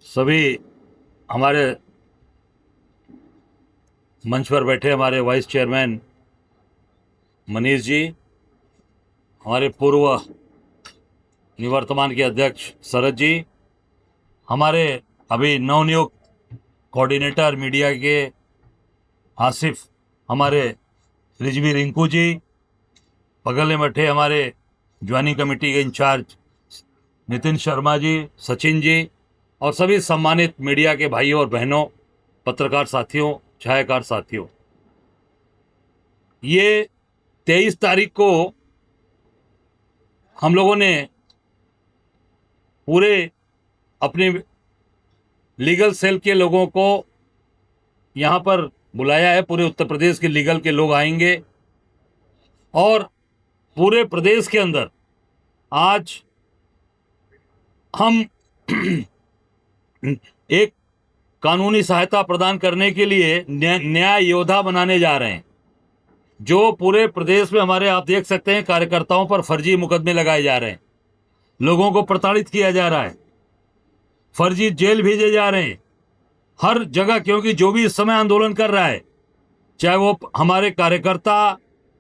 सभी हमारे मंच पर बैठे हमारे वाइस चेयरमैन मनीष जी, हमारे पूर्व निवर्तमान के अध्यक्ष शरद जी, हमारे अभी नवनियुक्त कोऑर्डिनेटर मीडिया के आसिफ, हमारे रिजवी रिंकू जी, बगल में बैठे हमारे ज्वाइनिंग कमेटी के इंचार्ज नितिन शर्मा जी, सचिन जी और सभी सम्मानित मीडिया के भाइयों और बहनों, पत्रकार साथियों, छायाकार साथियों, ये 23 तारीख को हम लोगों ने पूरे अपने लीगल सेल के लोगों को यहाँ पर बुलाया है। पूरे उत्तर प्रदेश के लीगल के लोग आएंगे और पूरे प्रदेश के अंदर आज हम एक कानूनी सहायता प्रदान करने के लिए न्याय योद्धा बनाने जा रहे हैं। जो पूरे प्रदेश में हमारे, आप देख सकते हैं, कार्यकर्ताओं पर फर्जी मुकदमे लगाए जा रहे हैं, लोगों को प्रताड़ित किया जा रहा है, फर्जी जेल भेजे जा रहे हैं हर जगह। क्योंकि जो भी इस समय आंदोलन कर रहा है, चाहे वो हमारे कार्यकर्ता,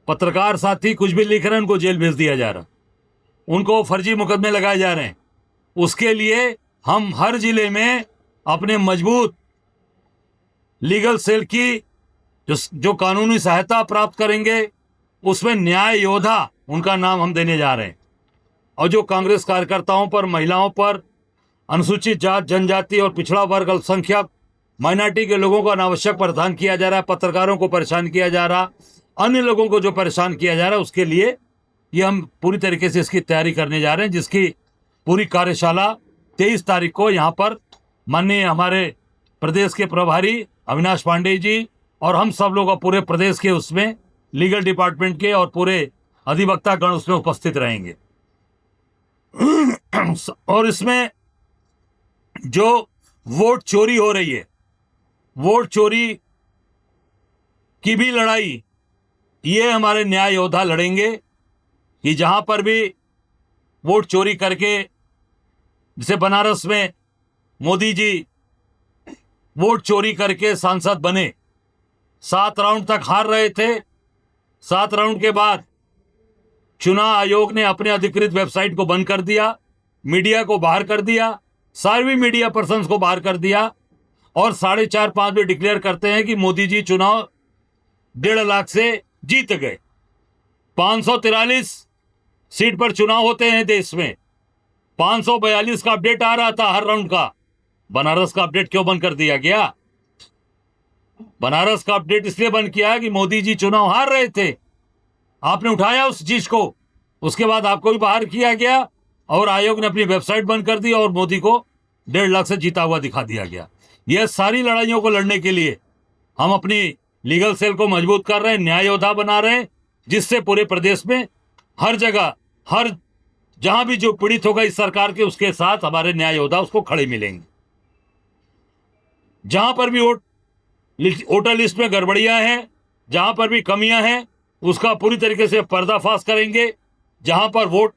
पत्रकार साथी कुछ भी लिख रहे हैं, उनको जेल भेज दिया जा रहा, उनको फर्जी मुकदमे लगाए जा रहे हैं। उसके लिए हम हर जिले में अपने मजबूत लीगल सेल की जो कानूनी सहायता प्राप्त करेंगे, उसमें न्याय योद्धा उनका नाम हम देने जा रहे हैं। और जो कांग्रेस कार्यकर्ताओं पर, महिलाओं पर, अनुसूचित जात, जनजाति और पिछड़ा वर्ग, अल्पसंख्यक, माइनॉरिटी के लोगों को अनावश्यक परेशान किया जा रहा है, पत्रकारों को परेशान किया जा रहा, अन्य लोगों को जो परेशान किया जा रहा है, उसके लिए ये हम पूरी तरीके से इसकी तैयारी करने जा रहे हैं, जिसकी पूरी कार्यशाला 23 तारीख को यहाँ पर माननीय हमारे प्रदेश के प्रभारी अविनाश पांडे जी और हम सब लोग पूरे प्रदेश के उसमें लीगल डिपार्टमेंट के और पूरे अधिवक्ता गण उसमें उपस्थित रहेंगे। और इसमें जो वोट चोरी हो रही है, वोट चोरी की भी लड़ाई ये हमारे न्याय योद्धा लड़ेंगे कि जहां पर भी वोट चोरी करके, जैसे बनारस में मोदी जी वोट चोरी करके सांसद बने, 7 राउंड तक हार रहे थे। 7 राउंड के बाद चुनाव आयोग ने अपने अधिकृत वेबसाइट को बंद कर दिया, मीडिया को बाहर कर दिया, सार्वजनिक मीडिया पर्सन्स को बाहर कर दिया और 4.5-5 में डिक्लेयर करते हैं कि मोदी जी चुनाव 1.5 लाख से जीत गए। 543 सीट पर चुनाव होते हैं देश में, 542 का अपडेट आ रहा था हर राउंड का। बनारस का अपडेट क्यों बंद कर दिया गया? बनारस का अपडेट इसलिए बंद किया कि मोदी जी चुनाव हार रहे थे, आपने उठाया उस चीज को, उसके बाद आपको भी बाहर किया गया और आयोग ने अपनी वेबसाइट बंद कर दी और मोदी को 1.5 लाख से जीता हुआ दिखा दिया गया। यह सारी लड़ाइयों को लड़ने के लिए हम अपनी लीगल सेल को मजबूत कर रहे हैं, न्याय योद्धा बना रहे हैं, जिससे पूरे प्रदेश में हर जगह, हर जहां भी जो पीड़ित होगा इस सरकार के, उसके साथ हमारे न्याय योद्धा उसको खड़े मिलेंगे। जहां पर भी वोटर लिस्ट में गड़बड़ियां हैं, जहां पर भी कमियां हैं, उसका पूरी तरीके से पर्दाफाश करेंगे। जहां पर वोट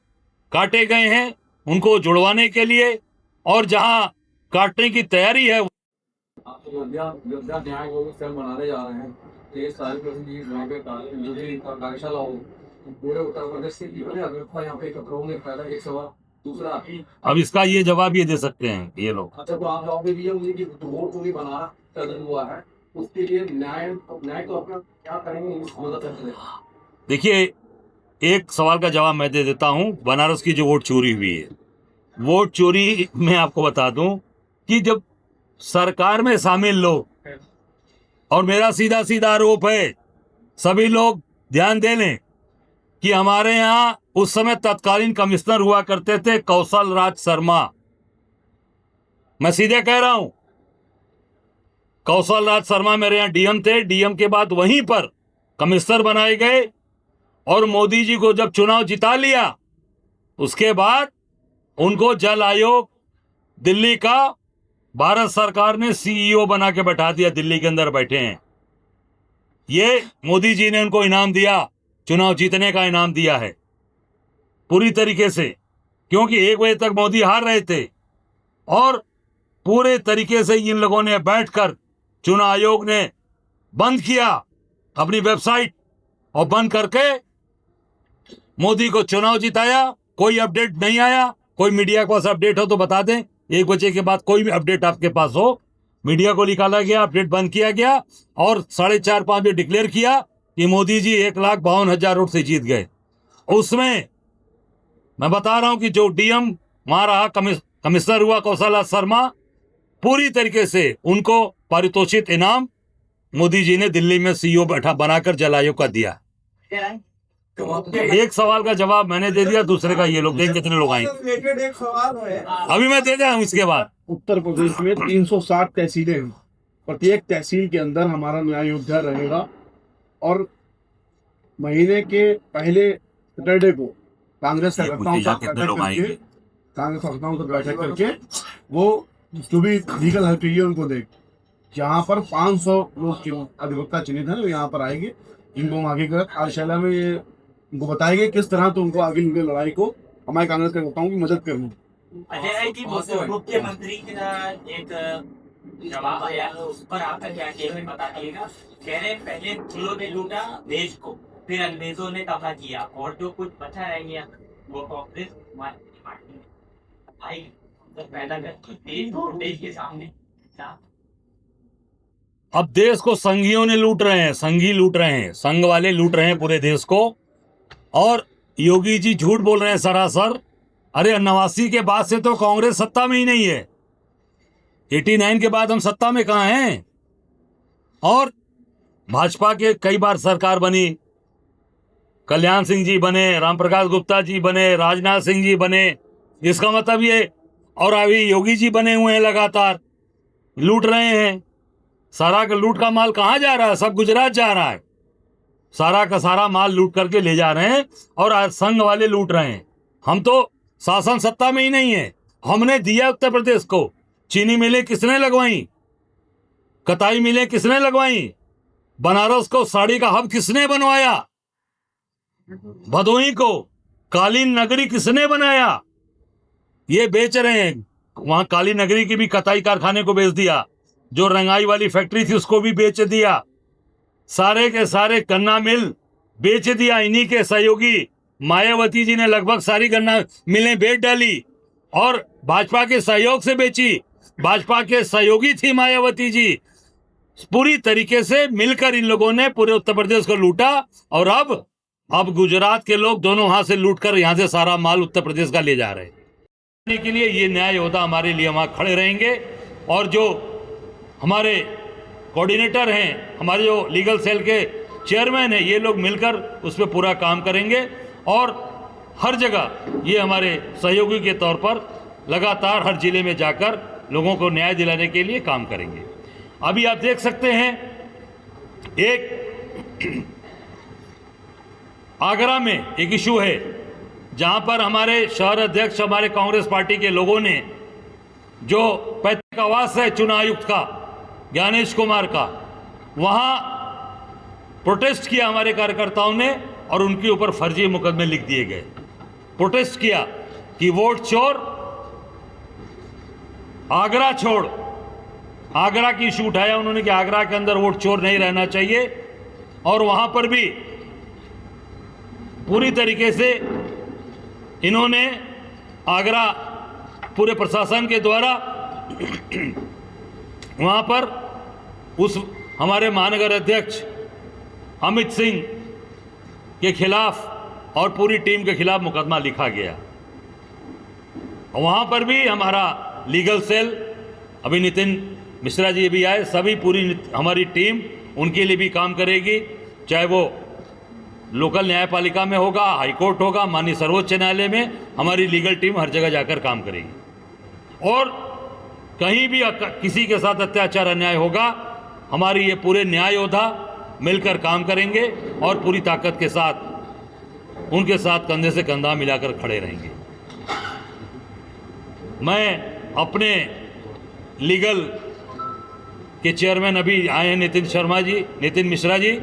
काटे गए हैं उनको जुड़वाने के लिए, और जहां काटने की तैयारी है, आप अयोध्या न्याय सेल बनाने जा रहे हैं। 23 तारीख को जो कार्यशाला हो, पूरे उत्तर प्रदेश से यहाँ पे एकत्र होंगे। पहला एक सवाल। दूसरा, अब इसका ये जवाब ये दे सकते हैं ये लोग। अच्छा, तो आप जवाब दीजिए मुझे कि वोट चोरी बनाना कदम हुआ है, उसके लिए न्याय तो अपना क्या करेंगे इस मदद से? देखिए, एक सवाल का जवाब मैं दे देता हूं। बनारस की जो वोट चोरी हुई है, वोट चोरी मैं आपको बता दूं कि जब सरकार में शामिल लोग, और मेरा सीधा सीधा आरोप है, सभी लोग ध्यान दे लें कि हमारे यहाँ उस समय तत्कालीन कमिश्नर हुआ करते थे कौशल राज शर्मा। मैं सीधे कह रहा हूं, कौशल राज शर्मा मेरे यहाँ डीएम थे। डीएम के बाद वहीं पर कमिश्नर बनाए गए और मोदी जी को जब चुनाव जिता लिया, उसके बाद उनको जल आयोग दिल्ली का भारत सरकार ने सीईओ बना के बैठा दिया, दिल्ली के अंदर बैठे हैं। ये मोदी जी ने उनको इनाम दिया, चुनाव जीतने का इनाम दिया है पूरी तरीके से, क्योंकि 1 बजे तक मोदी हार रहे थे और पूरे तरीके से इन लोगों ने बैठकर, चुनाव आयोग ने बंद किया अपनी वेबसाइट और बंद करके मोदी को चुनाव जिताया। कोई अपडेट नहीं आया। कोई मीडिया के पास अपडेट हो तो बता दें। 1 बजे के बाद कोई भी अपडेट आपके पास हो, मीडिया को निकाला गया, अपडेट बंद किया गया और 4:30-5 बजे डिक्लेयर किया कि मोदी जी 1,52,000 वोट से जीत गए। उसमें मैं बता रहा हूं कि जो डीएम वहां रहा, कमिश्नर हुआ कौशल शर्मा, पूरी तरीके से उनको पारितोषिक इनाम मोदी जी ने दिल्ली में सीईओ बैठा बनाकर जल आयोग का दिया। एक सवाल का जवाब मैंने दे दिया, दूसरे का ये लोग देख कितने लोग आएंगे। एक सवाल है, अभी मैं दे रहा हूँ इसके बाद। उत्तर प्रदेश में 360 तहसीलें हैं। प्रत्येक तहसील के अंदर हमारा न्याय योद्धा रहेगा और महीने के पहले सैटरडे को कांग्रेस कार्यकर्ताओं से बैठक करके वो जो भी लीगल हेल्प चाहिए उनको देख। यहाँ पर 500 लोग की अधिवक्ता चुनित है, यहाँ पर आएंगे, इनको हम आगे कार्यशाला में ये उनको बताएंगे किस तरह तो उनको आगे उनकी लड़ाई को हमारे कांग्रेस कार्यकर्ताओं की मदद करनी। अजय जी, मुख्यमंत्री का एक जवाब आया, उस पर आपका क्या कहना बता दीजिएगा। कह रहे पहले खुलों ने लूटा देश को, फिर अंग्रेजों ने कब्जा किया और जो कुछ बचा रह गया वो कांग्रेस पार्टी आई पैदा कर देश के सामने। अब देश को संघियों ने लूट रहे हैं, संघी लूट रहे हैं, संघ वाले लूट रहे हैं पूरे देश को। और योगी जी झूठ बोल रहे हैं सरासर। अरे 89 के बाद से तो कांग्रेस सत्ता में ही नहीं है। 89 के बाद हम सत्ता में कहाँ हैं? और भाजपा के कई बार सरकार बनी, कल्याण सिंह जी बने, रामप्रकाश गुप्ता जी बने, राजनाथ सिंह जी बने, इसका मतलब ये, और अभी योगी जी बने हुए हैं, लगातार लूट रहे हैं। सारा का लूट का माल कहाँ जा रहा है? सब गुजरात जा रहा है। सारा का सारा माल लूट करके ले जा रहे हैं और आज संघ वाले लूट रहे हैं। हम तो शासन सत्ता में ही नहीं है। हमने दिया उत्तर प्रदेश को। चीनी मिलें किसने लगवाई? कताई मिलें किसने लगवाई? बनारस को साड़ी का हब किसने बनवाया? भदोही को कालीन नगरी किसने बनाया? ये बेच रहे हैं। वहां कालीन नगरी की भी कताई कारखाने को बेच दिया, जो रंगाई वाली फैक्ट्री थी उसको भी बेच दिया, सारे के सारे गन्ना मिल बेच दिया। इन्हीं के सहयोगी मायावती जी ने लगभग सारी गन्ना मिलें बेच डाली और भाजपा के सहयोग से बेची। भाजपा के सहयोगी थी मायावती जी। पूरी तरीके से मिलकर इन लोगों ने पूरे उत्तर प्रदेश को लूटा और अब गुजरात के लोग दोनों हाथ से लूटकर यहां से सारा माल उत्तर प्रदेश का ले जा रहे हैं। के लिए ये न्याय योद्धा हमारे लिए वहां खड़े रहेंगे और जो हमारे कोऑर्डिनेटर हैं, हमारे जो लीगल सेल के चेयरमैन हैं, ये लोग मिलकर उस पर पूरा काम करेंगे और हर जगह ये हमारे सहयोगी के तौर पर लगातार हर जिले में जाकर लोगों को न्याय दिलाने के लिए काम करेंगे। अभी आप देख सकते हैं एक आगरा में एक इशू है जहां पर हमारे शहर अध्यक्ष, हमारे कांग्रेस पार्टी के लोगों ने जो पैतृक आवास है चुनाव आयुक्त का, ज्ञानेश कुमार का, वहां प्रोटेस्ट किया हमारे कार्यकर्ताओं ने और उनके ऊपर फर्जी मुकदमे लिख दिए गए। प्रोटेस्ट किया कि वोट चोर, आगरा छोड़, आगरा की इशू उठाया उन्होंने कि आगरा के अंदर वोट चोर नहीं रहना चाहिए। और वहां पर भी पूरी तरीके से इन्होंने आगरा पूरे प्रशासन के द्वारा वहां पर उस हमारे महानगर अध्यक्ष अमित सिंह के खिलाफ और पूरी टीम के खिलाफ मुकदमा लिखा गया। वहां पर भी हमारा लीगल सेल, अभी नितिन मिश्रा जी भी आए, सभी पूरी हमारी टीम उनके लिए भी काम करेगी, चाहे वो लोकल न्यायपालिका में होगा, हाईकोर्ट होगा, माननीय सर्वोच्च न्यायालय में, हमारी लीगल टीम हर जगह जाकर काम करेगी। और कहीं भी किसी के साथ अत्याचार अन्याय होगा, हमारी ये पूरे न्याय योद्धा मिलकर काम करेंगे और पूरी ताकत के साथ उनके साथ कंधे से कंधा मिलाकर खड़े रहेंगे। मैं अपने लीगल के चेयरमैन अभी आए हैं नितिन मिश्रा जी,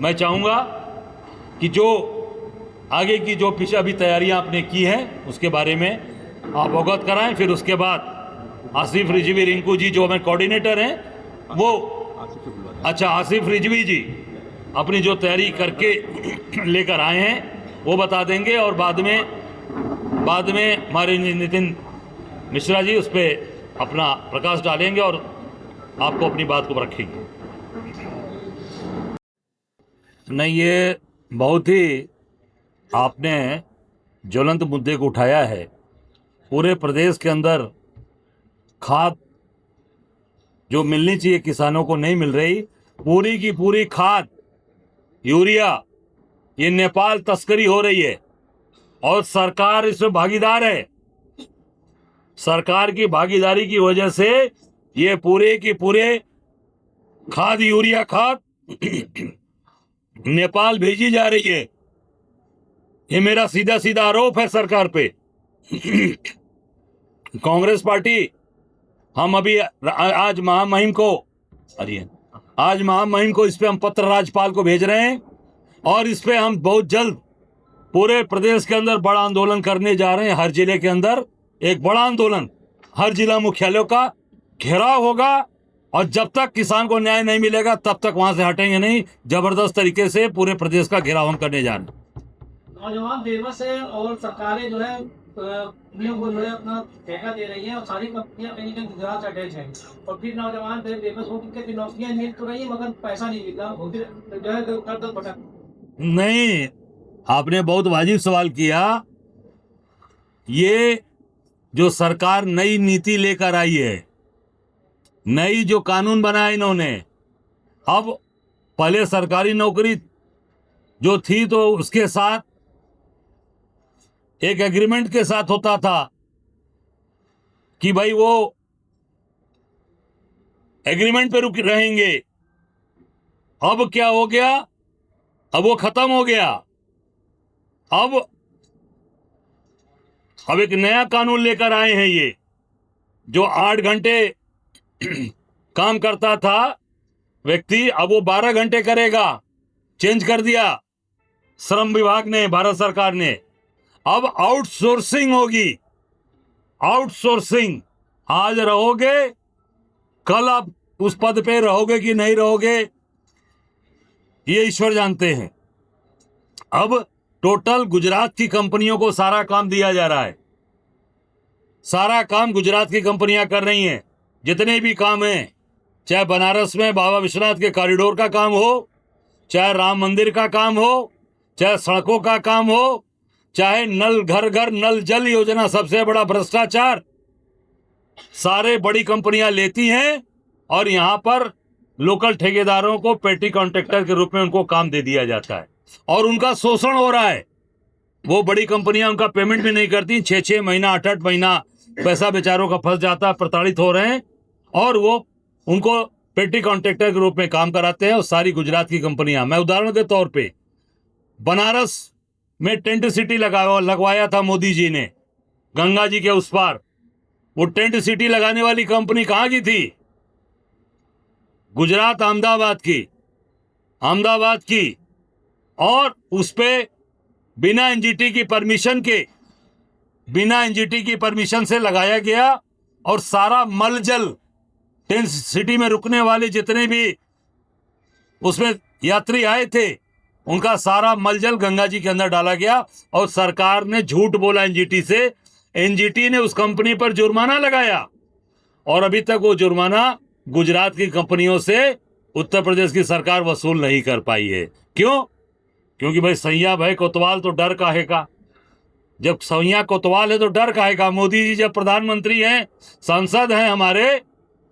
मैं चाहूँगा कि जो आगे की जो पीछे अभी तैयारियां आपने की हैं उसके बारे में आप अवगत कराएं, फिर उसके बाद आसिफ रिजवी रिंकू जी जो हमें कोऑर्डिनेटर हैं वो, अच्छा आसिफ रिजवी जी अपनी जो तैयारी करके लेकर आए हैं वो बता देंगे, और बाद में हमारे नितिन मिश्रा जी उस पर अपना प्रकाश डालेंगे और आपको अपनी बात को रखेंगे। नहीं, ये बहुत ही आपने ज्वलंत मुद्दे को उठाया है। पूरे प्रदेश के अंदर खाद जो मिलनी चाहिए किसानों को नहीं मिल रही, पूरी की पूरी खाद यूरिया ये नेपाल तस्करी हो रही है और सरकार इसमें भागीदार है। सरकार की भागीदारी की वजह से ये पूरे की पूरे खाद यूरिया खाद नेपाल भेजी जा रही है। ये मेरा सीधा सीधा आरोप है सरकार पे। कांग्रेस पार्टी हम अभी आज महामहिम को इस पे हम पत्र राज्यपाल को भेज रहे हैं और इस पे हम बहुत जल्द पूरे प्रदेश के अंदर बड़ा आंदोलन करने जा रहे हैं। हर जिले के अंदर एक बड़ा आंदोलन, हर जिला मुख्यालयों का घेराव होगा और जब तक किसान को न्याय नहीं मिलेगा तब तक वहां से हटेंगे नहीं। जबरदस्त तरीके से पूरे प्रदेश का घेराव हम करने जा रहे हैं। नौजवान बेबस है और सरकारें जो है कंपनियों को जो है अपना ठेका दे रही है और सारी कंपनियां कहीं ना कहीं गुजरात से अटैच हैं और फिर नौजवान बेबस हो के नौकरियां मिल तो रही है मगर पैसा नहीं मिल रहा, फिर जो है कर भटक। नहीं, आपने बहुत वाजिब सवाल किया। ये जो सरकार नई नीति लेकर आई है, नई जो कानून बनाया इन्होंने, अब पहले सरकारी नौकरी जो थी तो उसके साथ एक एग्रीमेंट के साथ होता था कि भाई वो एग्रीमेंट पे रुक रहेंगे। अब क्या हो गया, अब वो खत्म हो गया। अब एक नया कानून लेकर आए हैं। ये जो 8 घंटे काम करता था व्यक्ति, अब वो 12 घंटे करेगा। चेंज कर दिया श्रम विभाग ने, भारत सरकार ने। अब आउटसोर्सिंग होगी। आउटसोर्सिंग, आज रहोगे कल आप उस पद पे रहोगे कि नहीं रहोगे ये ईश्वर जानते हैं। अब टोटल गुजरात की कंपनियों को सारा काम दिया जा रहा है। सारा काम गुजरात की कंपनियां कर रही हैं। जितने भी काम हैं, चाहे बनारस में बाबा विश्वनाथ के कॉरिडोर का काम हो, चाहे राम मंदिर का काम हो, चाहे सड़कों का काम हो, चाहे नल घर घर नल जल योजना, सबसे बड़ा भ्रष्टाचार सारे बड़ी कंपनियां लेती हैं और यहां पर लोकल ठेकेदारों को पेटी कॉन्ट्रैक्टर के रूप में उनको काम दे दिया जाता है और उनका शोषण हो रहा है। वो बड़ी कंपनियां उनका पेमेंट भी नहीं करती। 6-6 महीना 8-8 महीना पैसा बेचारों का फंस जाता है, प्रताड़ित हो रहे हैं और वो उनको पेटी कॉन्ट्रैक्टर के रूप में काम कराते हैं। और सारी गुजरात की कंपनियां, मैं उदाहरण के तौर पे बनारस में टेंट सिटी लगवाया था मोदी जी ने, गंगा जी के उस पार। वो टेंट सिटी लगाने वाली कंपनी कहाँ की थी? गुजरात, अहमदाबाद की। और उस पे बिना एनजीटी की परमिशन से लगाया गया और सारा मलजल टेंट सिटी में रुकने वाले जितने भी उसमें यात्री आए थे उनका सारा मलजल गंगा जी के अंदर डाला गया और सरकार ने झूठ बोला एनजीटी से। एनजीटी ने उस कंपनी पर जुर्माना लगाया और अभी तक वो जुर्माना गुजरात की कंपनियों से उत्तर प्रदेश की सरकार वसूल नहीं कर पाई है। क्यों? क्योंकि भाई सैया भाई कोतवाल तो डर काहे का। जब सैया कोतवाल है तो डर काहे का। मोदी जी जब प्रधानमंत्री हैं, सांसद हैं हमारे,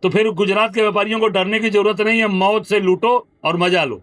तो फिर गुजरात के व्यापारियों को डरने की जरूरत नहीं है। मौत से लूटो और मजा लो।